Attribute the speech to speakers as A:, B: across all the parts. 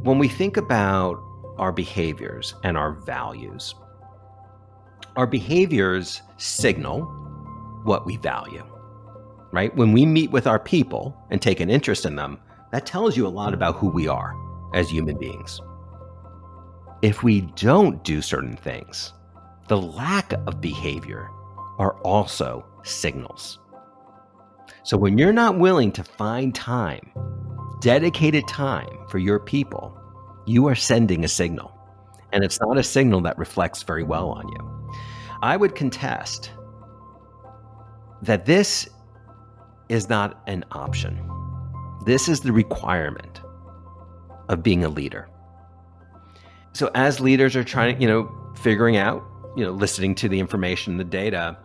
A: When we think about our behaviors and our values, our behaviors signal what we value, right? When we meet with our people and take an interest in them, that tells you a lot about who we are as human beings. If we don't do certain things, the lack of behavior are also signals. So when you're not willing to find time, dedicated time for your people, you are sending a signal. And it's not a signal that reflects very well on you. I would contest that this is not an option. This is the requirement of being a leader. So as leaders are trying, figuring out, listening to the information, the data,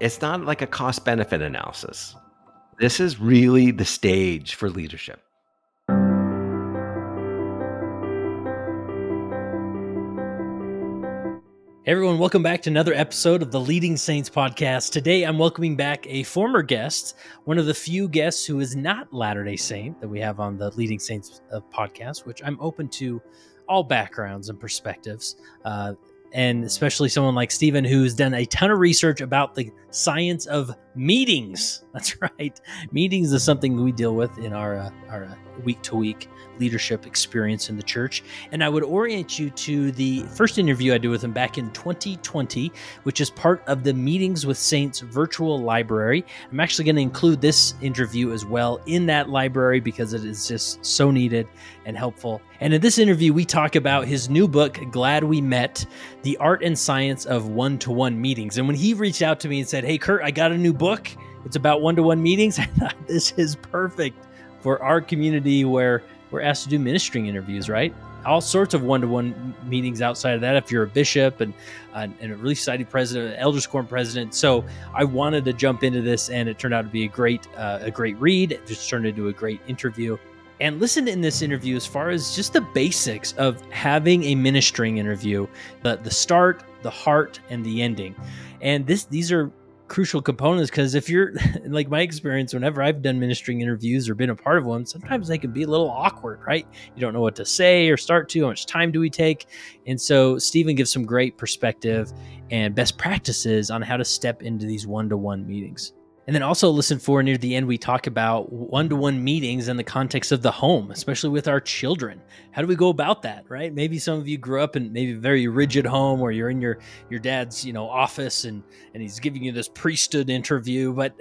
A: it's not like a cost-benefit analysis. This is really the stage for leadership.
B: Hey everyone, welcome back to another episode of the Leading Saints podcast. Today I'm welcoming back a former guest, one of the few guests who is not Latter-day Saint that we have on the Leading Saints podcast, which I'm open to all backgrounds and perspectives, and especially someone like Stephen who's done a ton of research about the science of meetings. That's right. Meetings is something we deal with in our week-to-week leadership experience in the church. And I would orient you to the first interview I did with him back in 2020, which is part of the Meetings with Saints virtual library. I'm actually going to include this interview as well in that library because it is just so needed and helpful. And in this interview, we talk about his new book, Glad We Met, The Art and Science of One-to-One Meetings. And when he reached out to me and said, "Hey, Kurt, I got a new book. It's about one-to-one meetings," I thought this is perfect for our community where we're asked to do ministering interviews, right? All sorts of one-to-one meetings outside of that if you're a bishop and a relief society president, an elders quorum president. So I wanted to jump into this, and it turned out to be a great read. It just turned into a great interview. And listen in this interview as far as just the basics of having a ministering interview, the start, the heart, and the ending. And these are crucial components because if you're like my experience, whenever I've done ministering interviews or been a part of one, sometimes they can be a little awkward, right? You don't know what to say or start to, how much time do we take? And so Stephen gives some great perspective and best practices on how to step into these one-to-one meetings. And then also listen for near the end, we talk about one-to-one meetings in the context of the home, especially with our children. How do we go about that, right? Maybe some of you grew up in maybe a very rigid home where you're in your dad's, office and he's giving you this priesthood interview. But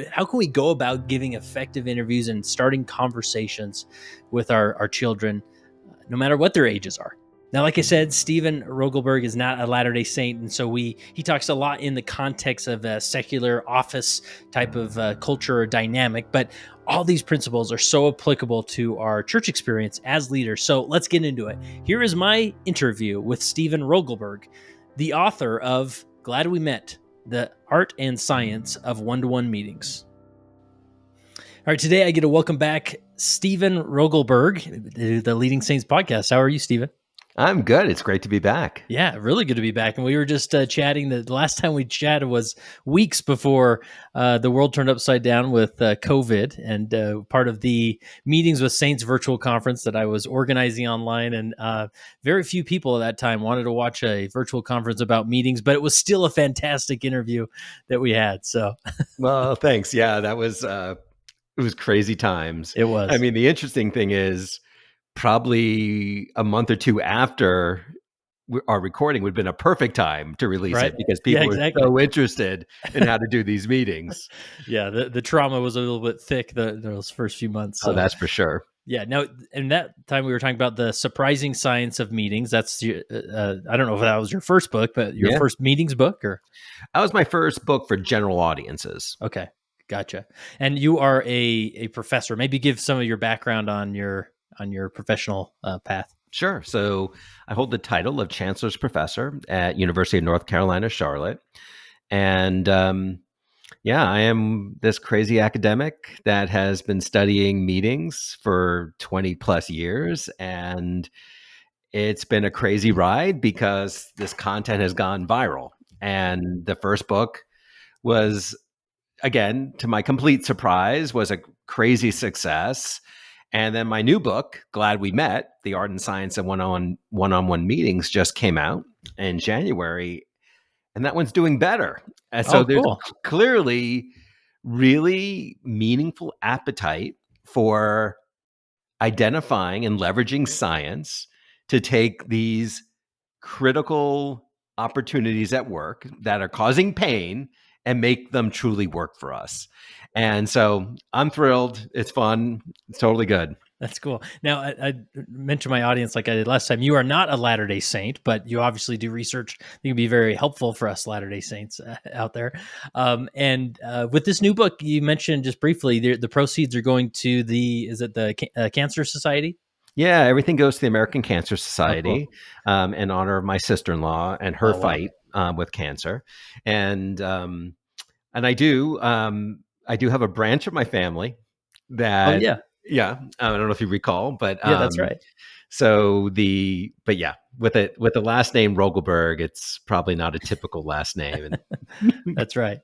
B: how can we go about giving effective interviews and starting conversations with our children, no matter what their ages are? Now, like I said, Stephen Rogelberg is not a Latter-day Saint, and so he talks a lot in the context of a secular office type of culture or dynamic, but all these principles are so applicable to our church experience as leaders. So let's get into it. Here is my interview with Stephen Rogelberg, the author of Glad We Met, The Art and Science of One-to-One Meetings. All right, today I get to welcome back Stephen Rogelberg, the Leading Saints podcast. How are you, Stephen?
A: I'm good. It's great to be back.
B: Yeah, really good to be back. And we were just chatting. The last time we chatted was weeks before the world turned upside down with COVID, and part of the Meetings with Saints virtual conference that I was organizing online. And very few people at that time wanted to watch a virtual conference about meetings, but it was still a fantastic interview that we had. So,
A: Well, thanks. Yeah, that was it was crazy times.
B: it was.
A: I mean, the interesting thing is, probably a month or two after our recording would have been a perfect time to release
B: Right.
A: it because people
B: exactly.
A: were so interested in how to do these meetings.
B: Yeah, the trauma was a little bit thick those first few months. So.
A: Oh, that's for sure.
B: Yeah. Now, in that time, we were talking about the surprising science of meetings. That's I don't know if that was your first book, but your first meetings book, or
A: that was my first book for general audiences.
B: Okay, gotcha. And you are a professor. Maybe give some of your background on your professional path.
A: Sure. So I hold the title of Chancellor's Professor at University of North Carolina, Charlotte. And I am this crazy academic that has been studying meetings for 20 plus years. And it's been a crazy ride because this content has gone viral. And the first book was, again, to my complete surprise, was a crazy success. And then my new book, Glad We Met, The Art and Science of One-on-One Meetings, just came out in January, and that one's doing better. And so
B: Oh,
A: there's
B: cool.
A: clearly really meaningful appetite for identifying and leveraging science to take these critical opportunities at work that are causing pain and make them truly work for us. And so I'm thrilled. It's fun. It's totally good.
B: That's cool. Now, I mentioned my audience like I did last time. You are not a Latter-day Saint, but you obviously do research that can be very helpful for us Latter-day Saints out there. And with this new book, you mentioned just briefly, the proceeds are going to is it the Cancer Society?
A: Yeah, everything goes to the American Cancer
B: Oh, cool.
A: Society in honor of my sister-in-law and her
B: Oh, wow.
A: fight with cancer. And I do have a branch of my family
B: Oh,
A: that,
B: yeah.
A: yeah, I don't know if you recall, but
B: Yeah, that's right.
A: but yeah, with the last name Rogelberg, it's probably not a typical last name. And
B: That's right.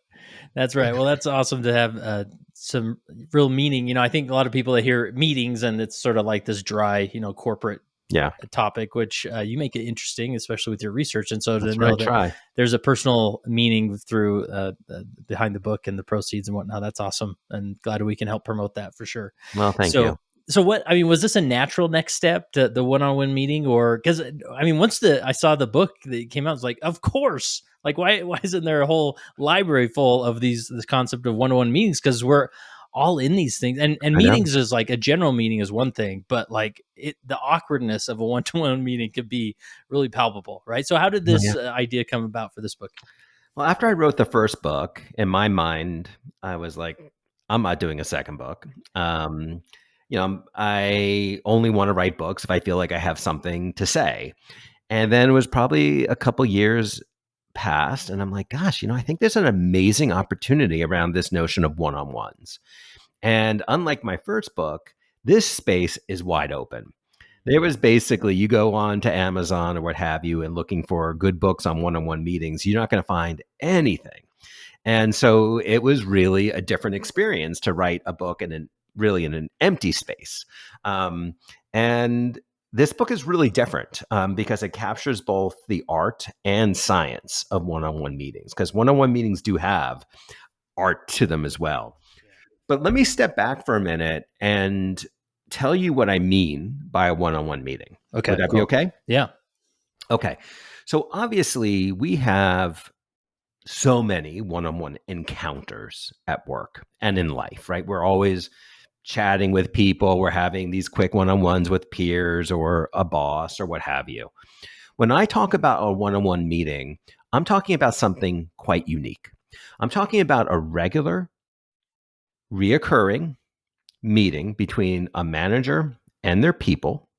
B: That's right. Well, that's awesome to have some real meaning. I think a lot of people that hear meetings and it's sort of like this dry, corporate
A: yeah,
B: topic, which you make it interesting, especially with your research. And so to
A: that's what I
B: know that
A: try.
B: there's a personal meaning through behind the book and the proceeds and whatnot, that's awesome. And glad we can help promote that for sure.
A: Well, thank you.
B: So what, I mean, was this a natural next step to the one-on-one meeting, or because I mean, once I saw the book that came out, I was like, of course, like why isn't there a whole library full of this concept of one-on-one meetings? Because we're all in these things, and
A: I know.
B: meetings is like a general meeting is one thing, but like the awkwardness of a one-to-one meeting could be really palpable, right? So how did
A: Oh, yeah.
B: this idea come about for this book?
A: Well, after I wrote the first book, in my mind, I was like, I'm not doing a second book. I only want to write books if I feel like I have something to say. And then it was probably a couple years passed, and I'm like, gosh, I think there's an amazing opportunity around this notion of one-on-ones. And unlike my first book, this space is wide open. There was basically, you go on to Amazon or what have you and looking for good books on one-on-one meetings, you're not going to find anything. And so it was really a different experience to write a book in an empty space. And this book is really different because it captures both the art and science of one-on-one meetings, because one-on-one meetings do have art to them as well. But let me step back for a minute and tell you what I mean by a one-on-one meeting. Would
B: Okay,
A: that be
B: cool.
A: okay?
B: Yeah.
A: Okay. So obviously we have so many one-on-one encounters at work and in life, right? We're always chatting with people. We're having these quick one-on-ones with peers or a boss or what have you. When I talk about a one-on-one meeting, I'm talking about something quite unique. I'm talking about a regular, reoccurring meeting between a manager and their people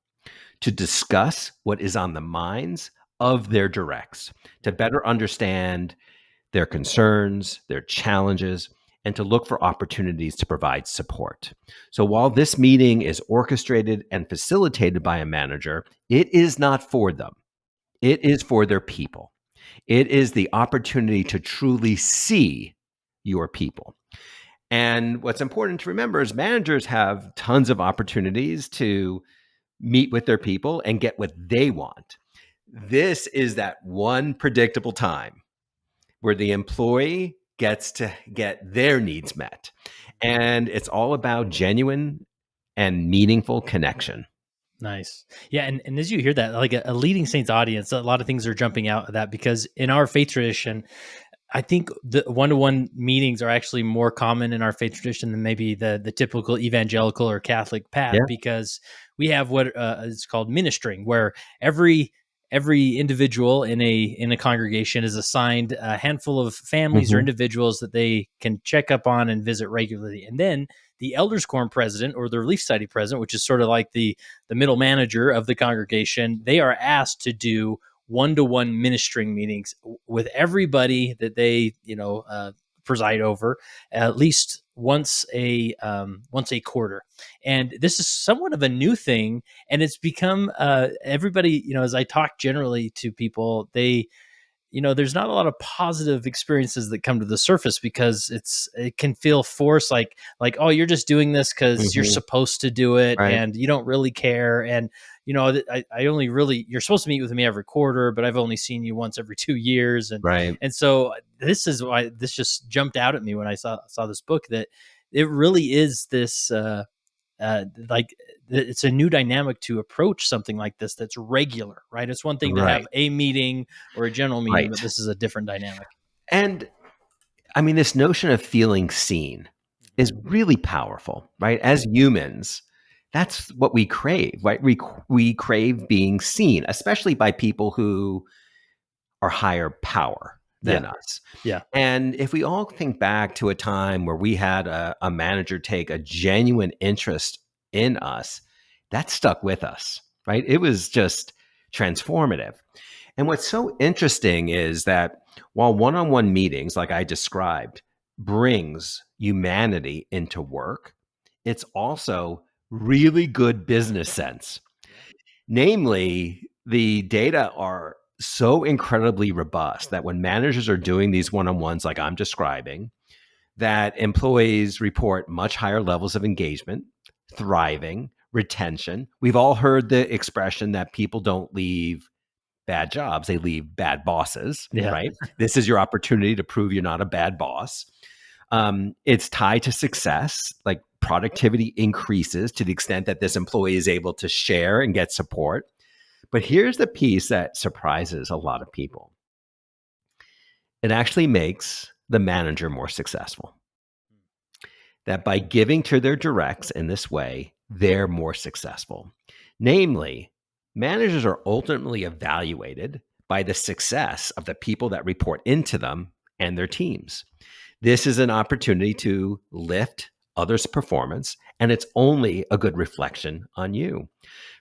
A: to discuss what is on the minds of their directs, to better understand their concerns, their challenges, and to look for opportunities to provide support. So while this meeting is orchestrated and facilitated by a manager, it is not for them. It is for their people. It is the opportunity to truly see your people. And what's important to remember is managers have tons of opportunities to meet with their people and get what they want. This is that one predictable time where the employee gets to get their needs met. And it's all about genuine and meaningful connection.
B: Nice. Yeah. And as you hear that, like a leading Saints audience, a lot of things are jumping out of that because in our faith tradition, I think the one-to-one meetings are actually more common in our faith tradition than maybe the typical evangelical or Catholic path,
A: Yeah.
B: because we have what is called ministering, where every individual in a congregation is assigned a handful of families or
A: Mm-hmm.
B: individuals that they can check up on and visit regularly, and then the elders quorum president or the relief society president, which is sort of like the middle manager of the congregation, they are asked to do one-to-one ministering meetings with everybody that they preside over at least once a quarter. And this is somewhat of a new thing, and it's become everybody, as I talk generally to people, there's not a lot of positive experiences that come to the surface because it can feel forced, like, oh, you're just doing this because you're
A: Mhm.
B: supposed to do it
A: Right.
B: and you don't really care. And I only really, you're supposed to meet with me every quarter, but I've only seen you once every 2 years. and
A: Right.
B: and so this is why this just jumped out at me when I saw this book, that it really is this like it's a new dynamic to approach something like this that's regular, right? It's one thing to have
A: Right.
B: a meeting or a general meeting, but
A: Right.
B: this is a different dynamic.
A: And I mean, this notion of feeling seen is really powerful, right? As humans, that's what we crave, right? We crave being seen, especially by people who are higher power
B: Yeah.
A: than us.
B: Yeah.
A: And if we all think back to a time where we had a manager take a genuine interest in us, that stuck with us, right? It was just transformative. And what's so interesting is that while one-on-one meetings, like I described, brings humanity into work, it's also really good business sense. Namely, the data are so incredibly robust that when managers are doing these one-on-ones like I'm describing, that employees report much higher levels of engagement, thriving, retention. We've all heard the expression that people don't leave bad jobs, they leave bad bosses,
B: Yeah.
A: right? This is your opportunity to prove you're not a bad boss. It's tied to success, like productivity increases to the extent that this employee is able to share and get support. But here's the piece that surprises a lot of people: it actually makes the manager more successful. That by giving to their directs in this way, they're more successful. Namely, managers are ultimately evaluated by the success of the people that report into them and their teams. This is an opportunity to lift others' performance, and it's only a good reflection on you.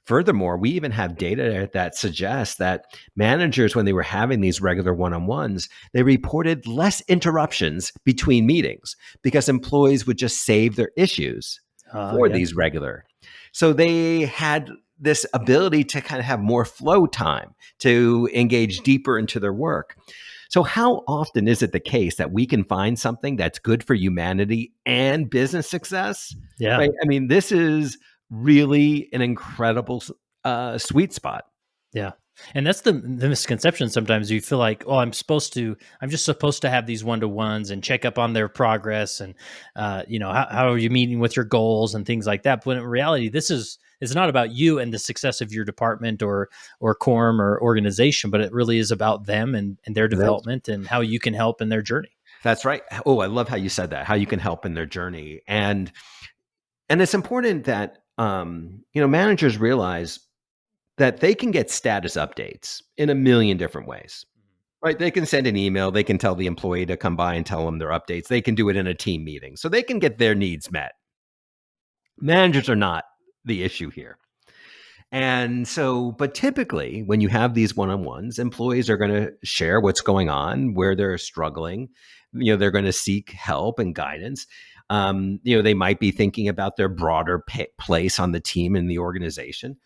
A: Furthermore, we even have data that suggests that managers, when they were having these regular one-on-ones, they reported less interruptions between meetings because employees would just save their issues for
B: Yeah.
A: these regular. So they had this ability to kind of have more flow time to engage deeper into their work. So, how often is it the case that we can find something that's good for humanity and business success?
B: Yeah.
A: Right? I mean, this is really an incredible sweet spot.
B: Yeah. And that's the misconception. Sometimes you feel like, oh, I'm just supposed to have these one-to-ones and check up on their progress. And, how are you meeting with your goals and things like that. But in reality, it's not about you and the success of your department or quorum or organization, but it really is about them and their development and how you can help in their journey.
A: That's right. Oh, I love how you said that. How you can help in their journey, and it's important that managers realize that they can get status updates in a million different ways. Right. They can send an email. They can tell the employee to come by and tell them their updates. They can do it in a team meeting. So they can get their needs met. Managers are not the issue here. And so, but typically when you have these one-on-ones, employees are going to share what's going on, where they're struggling. They're going to seek help and guidance. They might be thinking about their broader place on the team and the organization.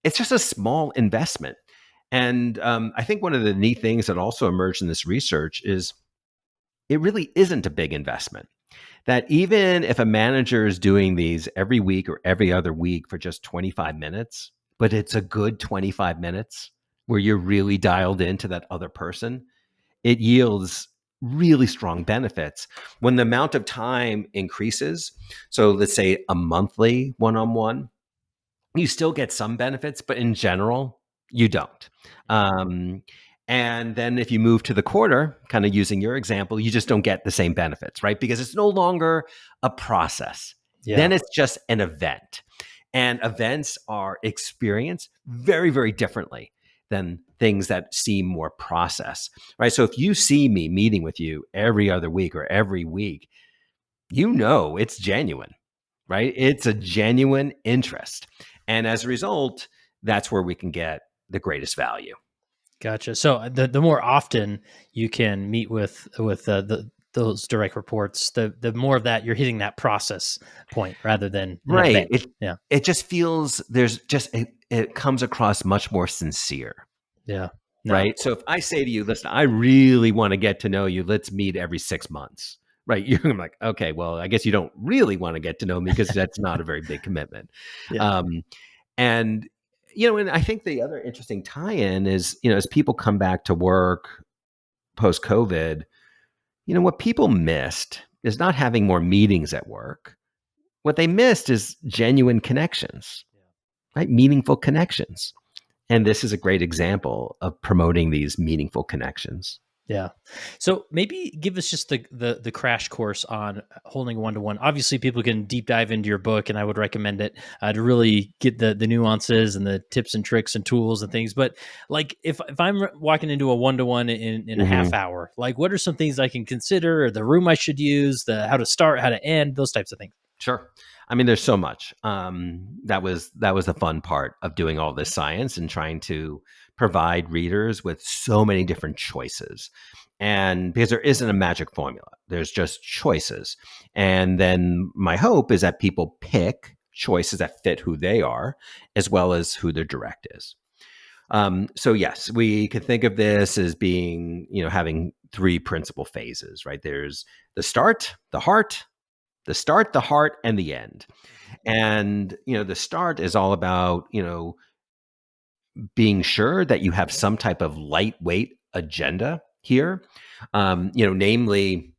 A: It's just a small investment. And I think one of the neat things that also emerged in this research is it really isn't a big investment. That even if a manager is doing these every week or every other week for just 25 minutes, but it's a good 25 minutes where you're really dialed into that other person, it yields really strong benefits. When the amount of time increases, so let's say a monthly one-on-one, you still get some benefits, but in general, you don't. Um, and then if you move to the quarter, kind of using your example, you just don't get the same benefits, right? Because it's no longer a process.
B: Yeah.
A: Then it's just an event. And events are experienced very, very differently than things that seem more process, right? So if you see me meeting with you every other week or every week, it's genuine, right? It's a genuine interest. And as a result, that's where we can get the greatest value.
B: Gotcha. So the more often you can meet with those direct reports, the more of that you're hitting that process point rather than an
A: Right.
B: event. Yeah.
A: It just feels it comes across much more sincere.
B: Yeah. No.
A: right? So if I say to you, listen, I really want to get to know you, let's meet every 6 months, right? You're like, okay, well, I guess you don't really want to get to know me because that's not a very big commitment.
B: Yeah.
A: Um, and, and I think the other interesting tie-in is, as people come back to work post-COVID, what people missed is not having more meetings at work. What they missed is genuine connections, right? Meaningful connections. And this is a great example of promoting these meaningful connections.
B: Yeah. So maybe give us just the crash course on holding one-to-one. Obviously, people can deep dive into your book, and I would recommend it to really get the nuances and the tips and tricks and tools and things. But like, if I'm walking into a one-to-one in a half hour, like, what are some things I can consider, or the room I should use, the how to start, how to end, those types of things?
A: Sure. I mean, there's so much. That was the fun part of doing all this science and trying to provide readers with so many different choices. And because there isn't a magic formula, there's just choices. And then my hope is that people pick choices that fit who they are, as well as who their direct is. So yes, we could think of this as being, having three principal phases, right? There's the start, the heart, and the end. And, the start is all about, being sure that you have some type of lightweight agenda here. Namely,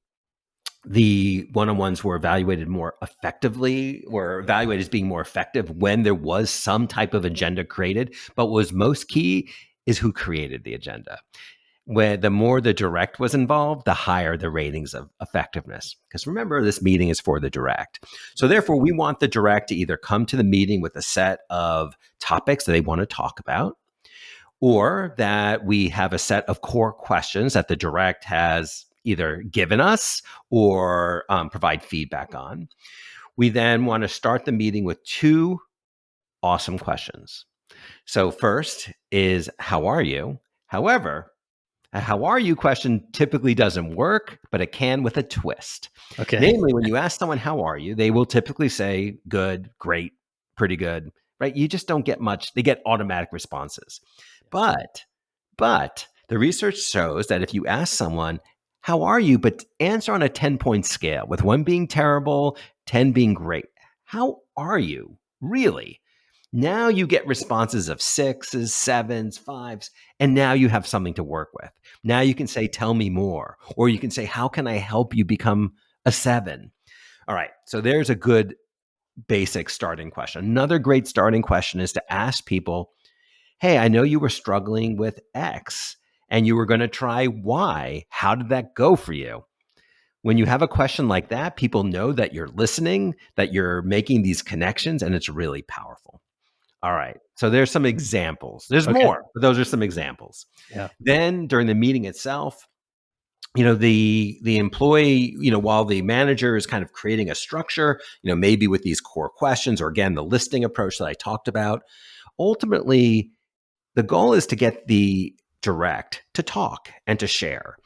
A: the one-on-ones were evaluated as being more effective when there was some type of agenda created. But what was most key is who created the agenda. Where the more the direct was involved, the higher the ratings of effectiveness. Because remember, this meeting is for the direct. So therefore, we want the direct to either come to the meeting with a set of topics that they want to talk about, or that we have a set of core questions that the direct has either given us or provide feedback on. We then want to start the meeting with two awesome questions. So first is, how are you? However, a how are you question typically doesn't work, but it can with a twist.
B: Okay.
A: Namely, when you ask someone, how are you? They will typically say, good, great, pretty good, right? You just don't get much. They get automatic responses. But the research shows that if you ask someone, how are you? But answer on a 10-point scale, with 1 being terrible, 10 being great. How are you? Really? Now you get responses of 6s, 7s, 5s, and now you have something to work with. Now you can say, tell me more, or you can say, how can I help you become a 7? All right, so there's a good basic starting question. Another great starting question is to ask people, hey, I know you were struggling with X and you were going to try Y. How did that go for you? When you have a question like that, people know that you're listening, that you're making these connections, and it's really powerful. All right. So there's some examples. There's more, but those are some examples.
B: Yeah.
A: Then during the meeting itself, the employee, while the manager is kind of creating a structure, maybe with these core questions, or again, the listing approach that I talked about, ultimately, the goal is to get the direct to talk and to share.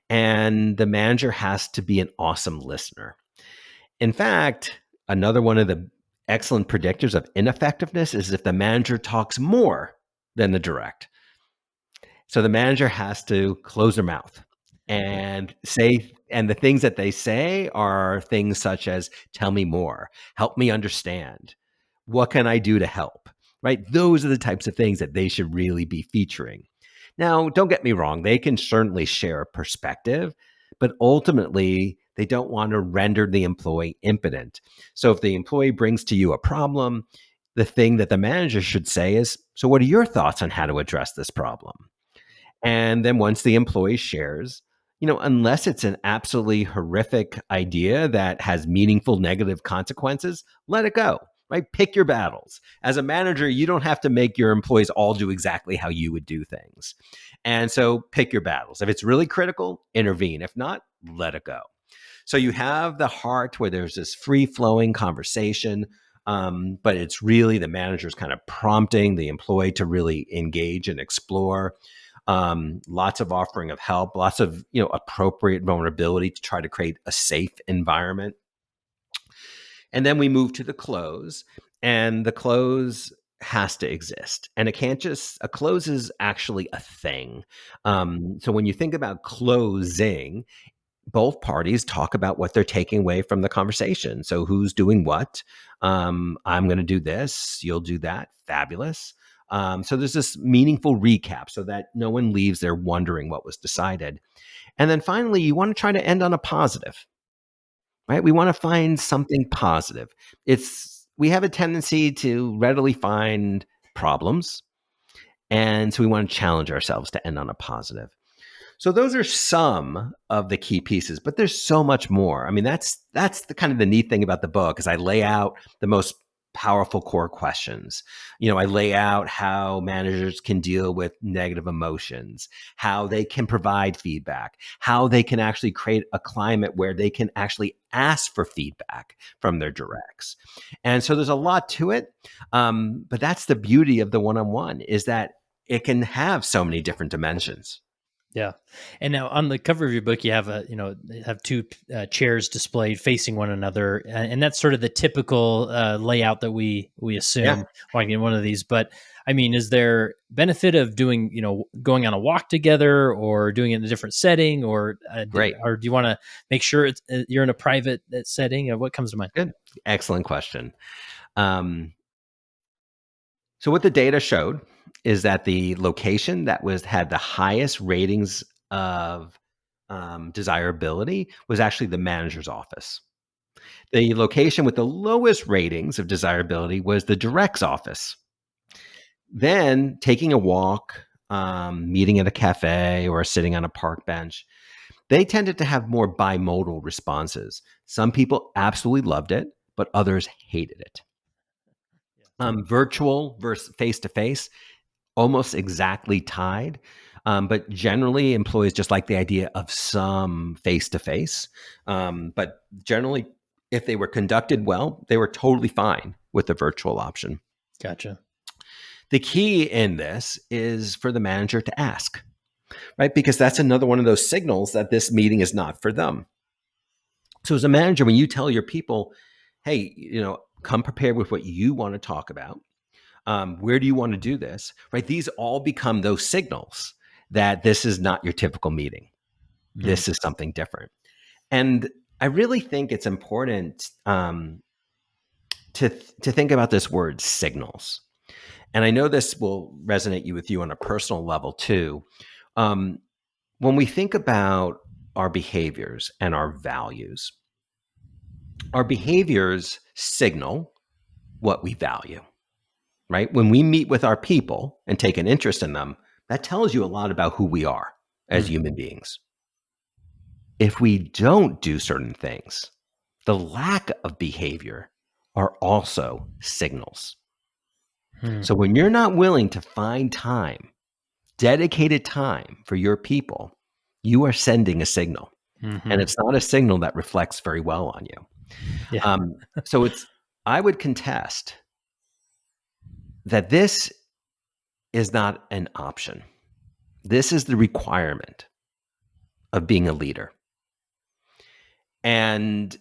A: And the manager has to be an awesome listener. In fact, another one of the excellent predictors of ineffectiveness is if the manager talks more than the direct. So the manager has to close their mouth and say, and the things that they say are things such as, tell me more, help me understand, what can I do to help, right? Those are the types of things that they should really be featuring. Now, don't get me wrong, they can certainly share a perspective, but ultimately, they don't want to render the employee impotent. So if the employee brings to you a problem, the thing that the manager should say is, so what are your thoughts on how to address this problem? And then once the employee shares, unless it's an absolutely horrific idea that has meaningful negative consequences, let it go, right? Pick your battles. As a manager, you don't have to make your employees all do exactly how you would do things. And so pick your battles. If it's really critical, intervene. If not, let it go. So you have the heart where there's this free-flowing conversation, but it's really the manager's kind of prompting the employee to really engage and explore. Lots of offering of help, lots of appropriate vulnerability to try to create a safe environment. And then we move to the close. And the close has to exist, and it can't just a close is actually a thing. So when you think about closing, both parties talk about what they're taking away from the conversation. So who's doing what? I'm going to do this. You'll do that. Fabulous. So there's this meaningful recap so that no one leaves there wondering what was decided. And then finally, you want to try to end on a positive, right? We want to find something positive. We have a tendency to readily find problems. And so we want to challenge ourselves to end on a positive. So those are some of the key pieces, but there's so much more. I mean, that's the kind of the neat thing about the book is I lay out the most powerful core questions. I lay out how managers can deal with negative emotions, how they can provide feedback, how they can actually create a climate where they can actually ask for feedback from their directs. And so there's a lot to it. But that's the beauty of the one-on-one is that it can have so many different dimensions.
B: Yeah. And now on the cover of your book, you have have two chairs displayed facing one another, and that's sort of the typical layout that we assume
A: Yeah.
B: walking in one of these. But I mean, is there benefit of doing going on a walk together, or doing it in a different setting, or
A: Great.
B: or do you want to make sure it's you're in a private setting? What comes to mind?
A: Good. Excellent question. So what the data showed is that the location that had the highest ratings of desirability was actually the manager's office. The location with the lowest ratings of desirability was the direct's office. Then taking a walk, meeting at a cafe, or sitting on a park bench, they tended to have more bimodal responses. Some people absolutely loved it, but others hated it. Virtual versus face-to-face, almost exactly tied. But generally, employees just like the idea of some face-to-face. But generally, if they were conducted well, they were totally fine with the virtual option.
B: Gotcha.
A: The key in this is for the manager to ask, right? Because that's another one of those signals that this meeting is not for them. So as a manager, when you tell your people, hey, come prepared with what you want to talk about. Where do you want to do this? Right? These all become those signals that this is not your typical meeting. This is something different. And I really think it's important to think about this word signals. And I know this will resonate with you on a personal level too. When we think about our behaviors and our values signal what we value. Right? When we meet with our people and take an interest in them, that tells you a lot about who we are as human beings. If we don't do certain things, the lack of behavior are also signals. So when you're not willing to find time, dedicated time for your people, you are sending a signal. And it's not a signal that reflects very well on you.
B: Yeah.
A: So I would contest that this is not an option. This is the requirement of being a leader. And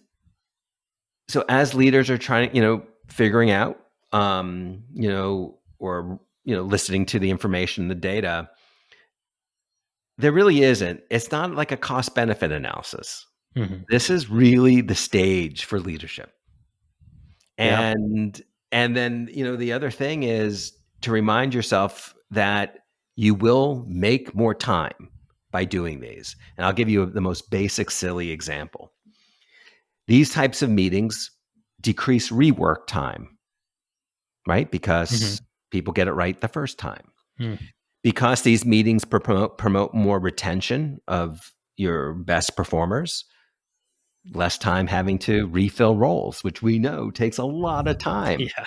A: so as leaders are trying, figuring out, or, listening to the information, the data, there really isn't. It's not like a cost benefit analysis. This is really the stage for leadership. And then, the other thing is to remind yourself that you will make more time by doing these. And I'll give you the most basic, silly example. These types of meetings decrease rework time, right? Because people get it right the first time. Because these meetings promote more retention of your best performers, less time having to refill roles, which we know takes a lot of time.
B: Yeah.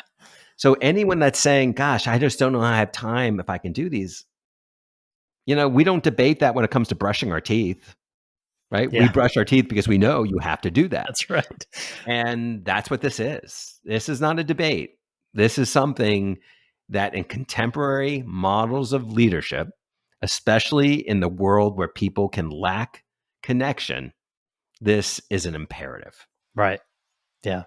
A: So anyone that's saying, gosh, I just don't know how I have time if I can do these, we don't debate that when it comes to brushing our teeth, right?
B: Yeah.
A: We brush our teeth because we know you have to do that.
B: That's right.
A: And that's what this is. This is not a debate. This is something that in contemporary models of leadership, especially in the world where people can lack connection, this is an imperative.
B: Right. Yeah.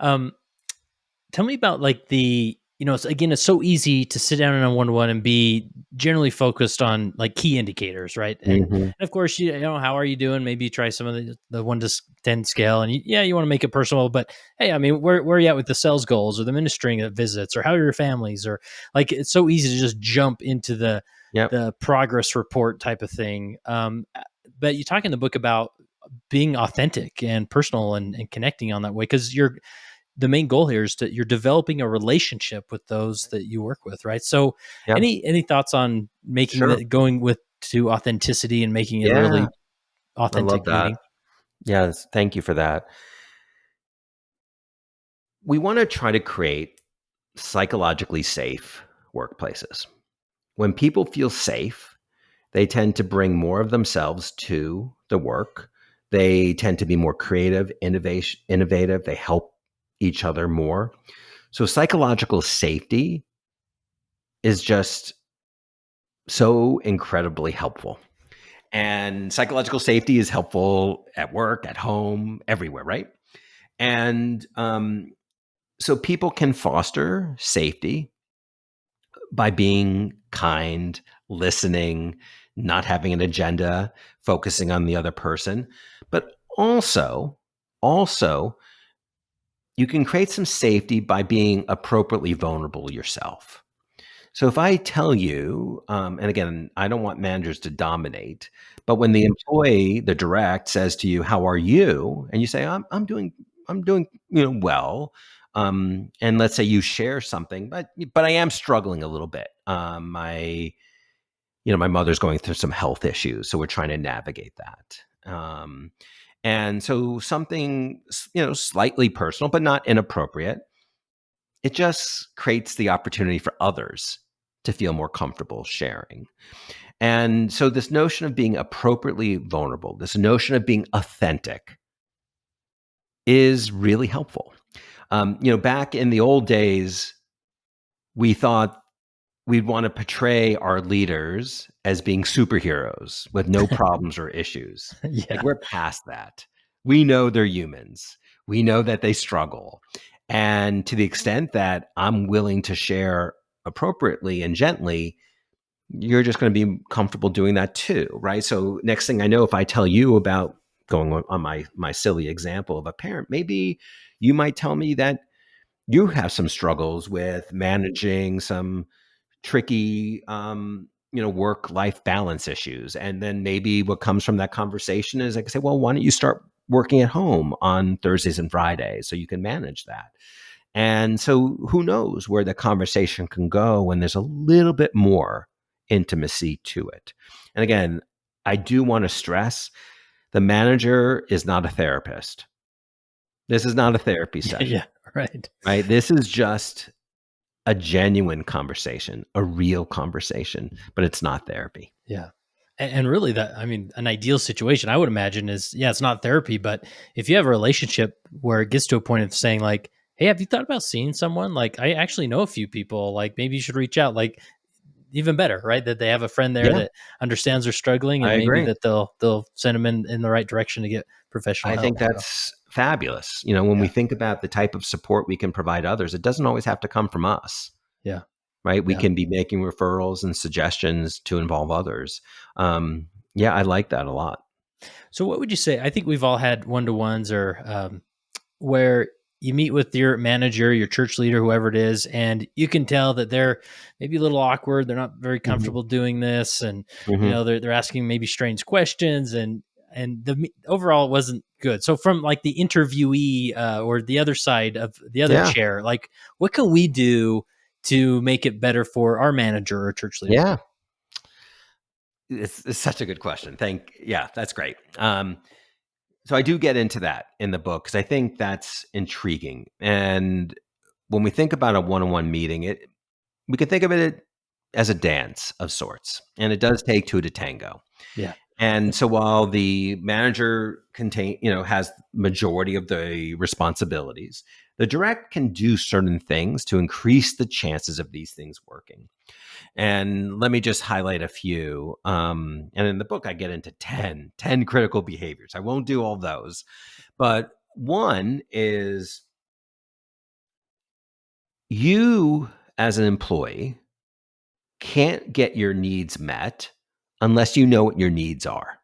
B: Tell me about like the it's so easy to sit down in a one-to-one and be generally focused on like key indicators, right? And
A: Mhm.
B: of course, how are you doing? Maybe you try some of the 1 to 10 scale, and you want to make it personal. But hey, I mean, where are you at with the sales goals or the ministering visits or how are your families? Or like, it's so easy to just jump into
A: Yep.
B: the progress report type of thing. But you talk in the book about being authentic and personal and connecting on that way because the main goal here is you're developing a relationship with those that you work with, right? So
A: Yep.
B: any thoughts on making
A: Sure.
B: that going with to authenticity and making it a
A: Yeah.
B: really
A: I love
B: authentic
A: that.
B: meeting?
A: Yes. Thank you for that. We want to try to create psychologically safe workplaces. When people feel safe, they tend to bring more of themselves to the work. They tend to be more creative, innovative. They help each other more. So psychological safety is just so incredibly helpful. And psychological safety is helpful at work, at home, everywhere, right? And so people can foster safety by being kind, listening, not having an agenda, focusing on the other person. But also, you can create some safety by being appropriately vulnerable yourself. So if I tell you, and again, I don't want managers to dominate, but when the employee, the direct, says to you, "How are you?" and you say, I'm doing, well." And let's say you share something, but I am struggling a little bit. My mother's going through some health issues, so we're trying to navigate that. And so something, slightly personal, but not inappropriate, it just creates the opportunity for others to feel more comfortable sharing. And so, this notion of being appropriately vulnerable, this notion of being authentic is really helpful. Back in the old days, we thought we'd want to portray our leaders as being superheroes with no problems or issues. Like,
B: Yeah.
A: we're past that. We know they're humans. We know that they struggle. And to the extent that I'm willing to share appropriately and gently, you're just going to be comfortable doing that too, right? So next thing I know, if I tell you about going on my silly example of a parent, maybe you might tell me that you have some struggles with managing some tricky work life balance issues, and then maybe what comes from that conversation is I can say, well, why don't you start working at home on Thursdays and Fridays so you can manage that. And so who knows where the conversation can go when there's a little bit more intimacy to it. And again, I do want to stress the manager is not a therapist. This is not a therapy
B: Yeah.
A: session,
B: Right.
A: right? This is just a genuine conversation, a real conversation, but it's not therapy.
B: Yeah. And really an ideal situation I would imagine is, yeah, it's not therapy, but if you have a relationship where it gets to a point of saying like, hey, have you thought about seeing someone? Like, I actually know a few people, like maybe you should reach out. Like, even better, right? That they have a friend there
A: Yeah,
B: that understands they're struggling
A: I
B: and maybe
A: agree.
B: that they'll send them in the right direction to get professional
A: I
B: help.
A: think
B: So
A: that's fabulous. When we
B: yeah.
A: think about the type of support we can provide others, it doesn't always have to come from us.
B: Yeah.
A: Right? We
B: Yeah.
A: can be making referrals and suggestions to involve others. Yeah, I like that a lot.
B: So what would you say? I think we've all had one-to-ones or where you meet with your manager, your church leader, whoever it is, and you can tell that they're maybe a little awkward. They're not very
A: Mhm,
B: comfortable doing this, and
A: mhm.
B: they're asking maybe strange questions, and overall it wasn't good. So from like the interviewee or the other side of the other
A: Yeah,
B: chair, like what can we do to make it better for our manager or church leader?
A: yeah. It's such a good question. Yeah, that's great. So I do get into that in the book because I think that's intriguing. And when we think about a one-on-one meeting, we can think of it as a dance of sorts, and it does take two to tango.
B: Yeah.
A: And so while the manager has majority of the responsibilities, the direct can do certain things to increase the chances of these things working. And let me just highlight a few. And in the book, I get into 10 critical behaviors. I won't do all those, but one is you as an employee can't get your needs met unless you know what your needs are.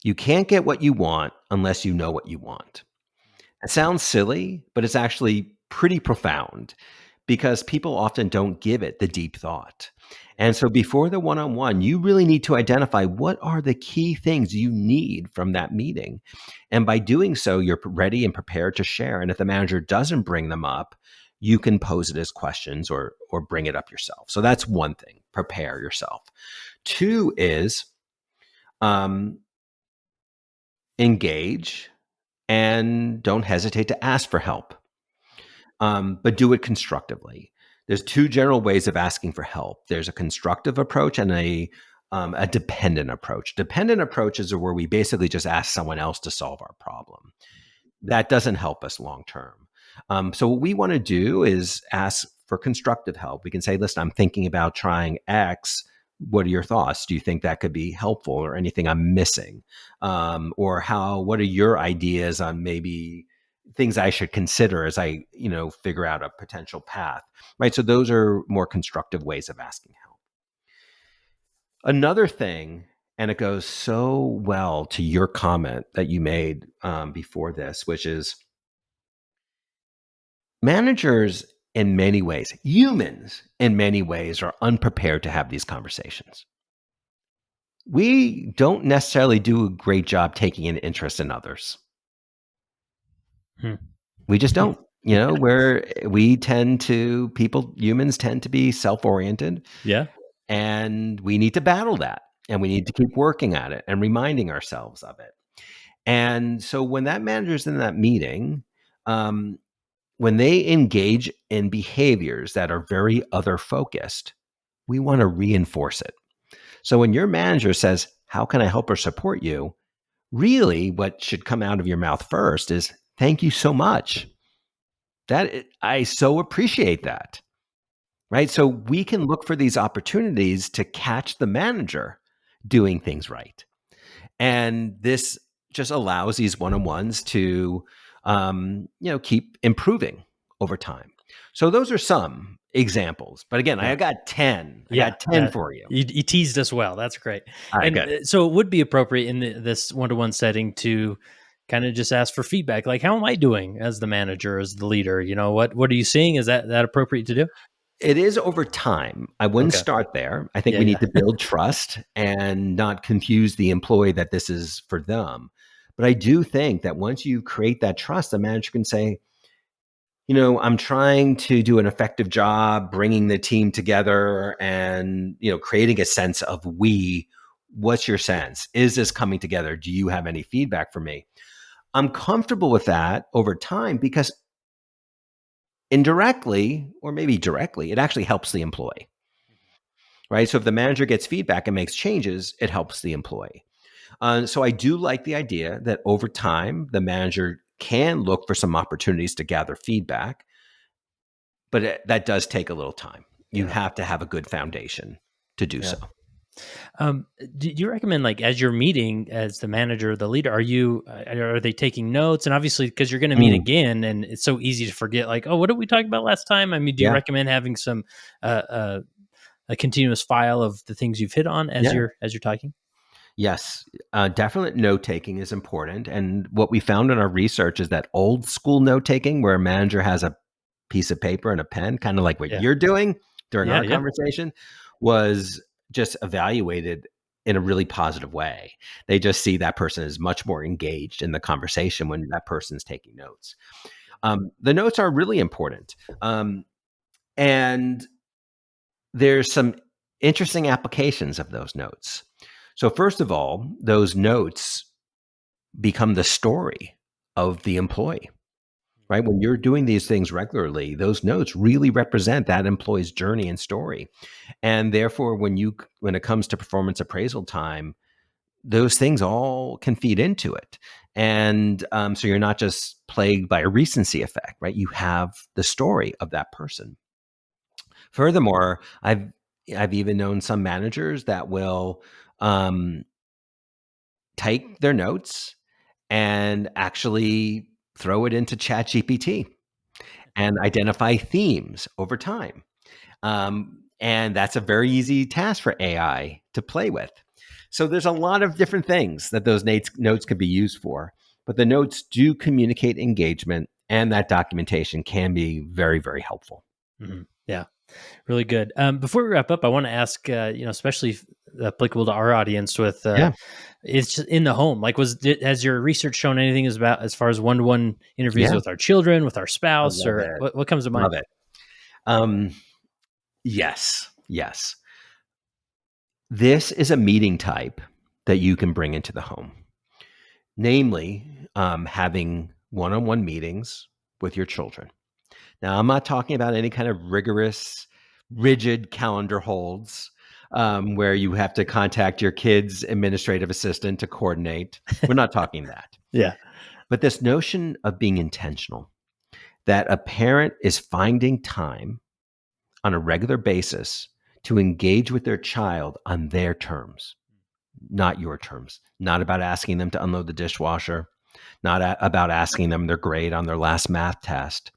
A: You can't get what you want unless you know what you want. It sounds silly, but it's actually pretty profound because people often don't give it the deep thought. And so before the one-on-one, you really need to identify what are the key things you need from that meeting. And by doing so, you're ready and prepared to share. And if the manager doesn't bring them up, you can pose it as questions or bring it up yourself. So that's one thing, prepare yourself. Two is um, engage and don't hesitate to ask for help, but do it constructively. There's two general ways of asking for help. There's a constructive approach and a dependent approach. Dependent approaches are where we basically just ask someone else to solve our problem. That doesn't help us long term. So what we want to do is ask for constructive help. We can say, listen, I'm thinking about trying X. What are your thoughts? Do you think that could be helpful or anything I'm missing? Or what are your ideas on maybe things I should consider as I, figure out a potential path, right? So those are more constructive ways of asking help. Another thing, and it goes so well to your comment that you made before this, which is managers in many ways, humans in many ways, are unprepared to have these conversations. We don't necessarily do a great job taking an interest in others.
B: Hmm.
A: We just don't. Humans tend to be self-oriented.
B: Yeah.
A: And we need to battle that. And we need to keep working at it and reminding ourselves of it. And so when that manager's in that meeting, when they engage in behaviors that are very other focused, we want to reinforce it. So when your manager says, how can I help or support you? Really, what should come out of your mouth first is, thank you so much. I so appreciate that. Right. So we can look for these opportunities to catch the manager doing things right. And this just allows these one-on-ones to, keep improving over time. So those are some examples. But again,
B: Yeah.
A: I got 10. I
B: Yeah,
A: got 10 for you.
B: You teased us well. That's great.
A: All right,
B: And
A: good.
B: so it would be appropriate in this one-to-one setting to kind of just ask for feedback. Like, how am I doing as the manager, as the leader? What are you seeing? Is that appropriate to do?
A: It is over time. I wouldn't
B: Okay.
A: start there. I think
B: Yeah.
A: we need
B: Yeah.
A: to build trust and not confuse the employee that this is for them. But I do think that once you create that trust, the manager can say, I'm trying to do an effective job bringing the team together and, creating a sense of we. What's your sense? Is this coming together? Do you have any feedback for me? I'm comfortable with that over time because indirectly, or maybe directly, it actually helps the employee, right? So if the manager gets feedback and makes changes, it helps the employee. So I do like the idea that over time, the manager can look for some opportunities to gather feedback, but that does take a little time. You
B: Yeah.
A: have to have a good foundation to do
B: Yeah.
A: so.
B: Do you recommend, like, as you're meeting as the manager or the leader, are they taking notes? And obviously, because you're going to meet
A: Mm,
B: again, and it's so easy to forget. Like, oh, what did we talk about last time? I mean, do you
A: yeah,
B: recommend having some uh, uh, a continuous file of the things you've hit on as
A: yeah,
B: you're talking?
A: yes. Definite note taking is important. And what we found in our research is that old school note taking, where a manager has a piece of paper and a pen, kind of like what
B: Yeah.
A: you're doing during
B: Yeah.
A: our
B: Yeah.
A: conversation, was just evaluated in a really positive way. They just see that person is much more engaged in the conversation when that person's taking notes. The notes are really important. And there's some interesting applications of those notes. So, first of all, those notes become the story of the employee, right? When you're doing these things regularly, those notes really represent that employee's journey and story. And therefore, when it comes to performance appraisal time, those things all can feed into it. And so you're not just plagued by a recency effect, right? You have the story of that person. Furthermore, I've even known some managers that will um, take their notes and actually throw it into ChatGPT and identify themes over time. And that's a very easy task for AI to play with. So there's a lot of different things that those notes could be used for, but the notes do communicate engagement, and that documentation can be very, very helpful.
B: Yeah, really good. Before we wrap up, I want to ask, especially applicable to our audience with
A: Yeah.
B: it's in the home. Like, has your research shown anything as far as one-to-one interviews
A: Yeah.
B: with our children, with our
A: I
B: spouse,
A: love
B: or
A: it.
B: what comes to mind?
A: Love it. Yes. Yes. This is a meeting type that you can bring into the home, namely having one-on-one meetings with your children. Now, I'm not talking about any kind of rigorous, rigid calendar holds where you have to contact your kid's administrative assistant to coordinate. We're not talking that.
B: Yeah.
A: But this notion of being intentional, that a parent is finding time on a regular basis to engage with their child on their terms, not your terms, not about asking them to unload the dishwasher, not about asking them their grade on their last math test,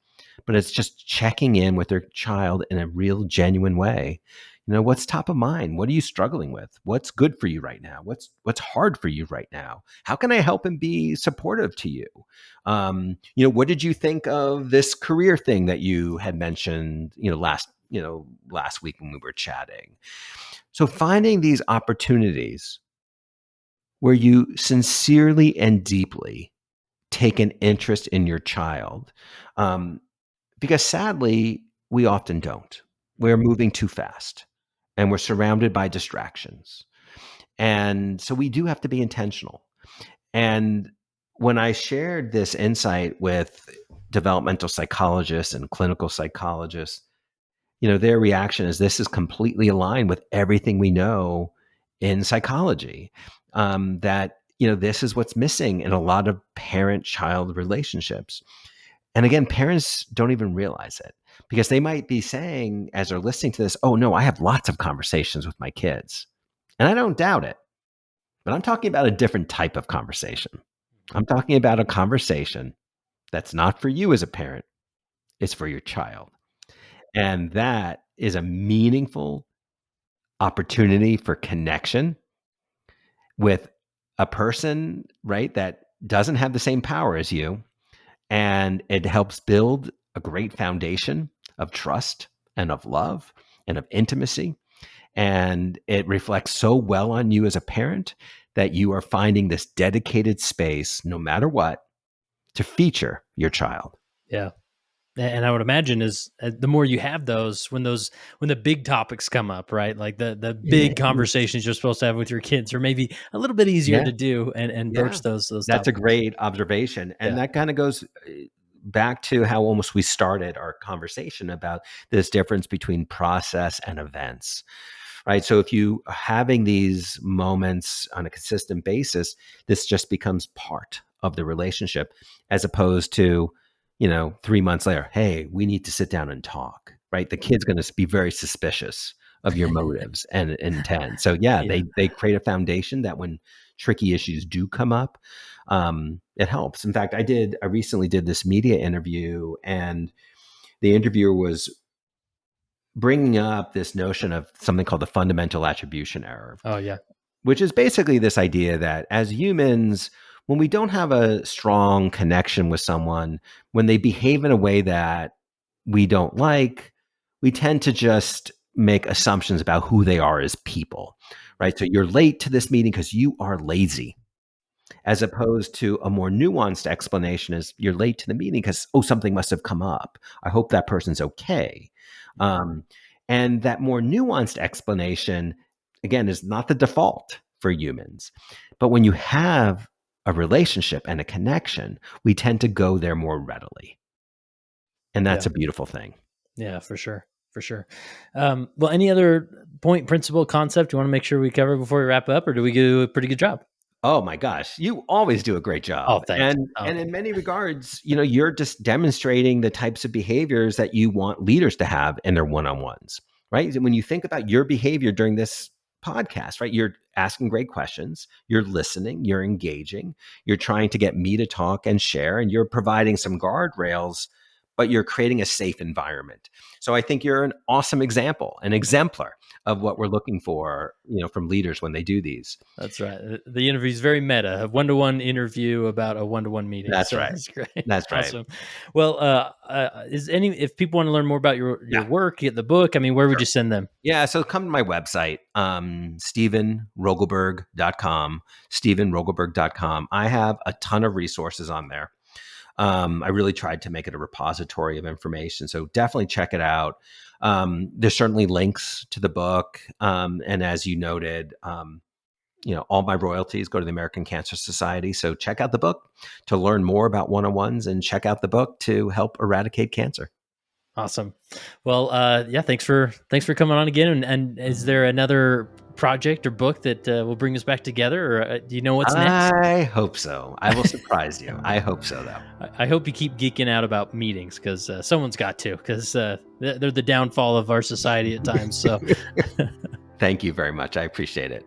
A: but it's just checking in with their child in a real, genuine way. What's top of mind? What are you struggling with? What's good for you right now? What's hard for you right now? How can I help and be supportive to you? What did you think of this career thing that you had mentioned, last week when we were chatting? So finding these opportunities where you sincerely and deeply take an interest in your child. Because sadly, we often don't. We're moving too fast and we're surrounded by distractions. And so we do have to be intentional. And when I shared this insight with developmental psychologists and clinical psychologists, their reaction is this is completely aligned with everything we know in psychology. That this is what's missing in a lot of parent-child relationships. And again, parents don't even realize it because they might be saying, as they're listening to this, oh no, I have lots of conversations with my kids. And I don't doubt it, but I'm talking about a different type of conversation. I'm talking about a conversation that's not for you as a parent, it's for your child. And that is a meaningful opportunity for connection with a person, right, that doesn't have the same power as you. And it helps build a great foundation of trust and of love and of intimacy. And it reflects so well on you as a parent that you are finding this dedicated space, no matter what, to feature your child.
B: Yeah. And I would imagine is the more you have those, when the big topics come up, right? Like the big
A: Yes.
B: conversations you're supposed to have with your kids are maybe a little bit easier
A: Yeah.
B: to do and
A: Yeah.
B: broach those
A: That's a
B: topics.
A: great observation. And
B: Yeah.
A: that kind of goes back to how almost we started our conversation about this difference between process and events, right? So if you are having these moments on a consistent basis, this just becomes part of the relationship as opposed to, 3 months later, hey, we need to sit down and talk, right? The kid's going to be very suspicious of your motives and intent. So yeah,
B: Yeah.
A: they create a foundation that when tricky issues do come up, it helps. In fact, I recently did this media interview, and the interviewer was bringing up this notion of something called the fundamental attribution error,
B: Oh yeah.
A: which is basically this idea that as humans, when we don't have a strong connection with someone, when they behave in a way that we don't like, we tend to just make assumptions about who they are as people, right? So you're late to this meeting because you are lazy, as opposed to a more nuanced explanation is you're late to the meeting because, oh, something must have come up. I hope that person's okay. Um, and that more nuanced explanation, again, is not the default for humans. But when you have a relationship and a connection, we tend to go there more readily. And that's
B: Yeah.
A: a beautiful thing.
B: Yeah, for sure. For sure. Well, any other point, principle, concept you want to make sure we cover before we wrap up, or do we do a pretty good job?
A: Oh my gosh, you always do a great
B: Oh,
A: job.
B: thanks.
A: And in many regards, you're just demonstrating the types of behaviors that you want leaders to have in their one-on-ones, right? When you think about your behavior during this podcast, right? You're asking great questions, you're listening, you're engaging, you're trying to get me to talk and share, and you're providing some guardrails, but you're creating a safe environment. So I think you're an awesome example, an exemplar of what we're looking for, from leaders when they do these.
B: That's right. The interview is very meta, a one-to-one interview about a one-to-one meeting.
A: That's
B: So
A: right.
B: that's great.
A: That's right.
B: Awesome. Well, if people want to learn more about your work, get the book, I mean, where would you send them?
A: Yeah, so come to my website, StephenRogelberg.com, StephenRogelberg.com. I have a ton of resources on there. I really tried to make it a repository of information, so definitely check it out. There's certainly links to the book, and as you noted, all my royalties go to the American Cancer Society. So check out the book to learn more about one-on-ones, and check out the book to help eradicate cancer.
B: Awesome. Well, thanks for coming on again. And is there another project or book that will bring us back together, or do you know what's next?
A: I hope so. I will surprise you. I hope so, though.
B: I hope you keep geeking out about meetings, because someone's got to, because they're the downfall of our society at times. So
A: Thank you very much. I appreciate it.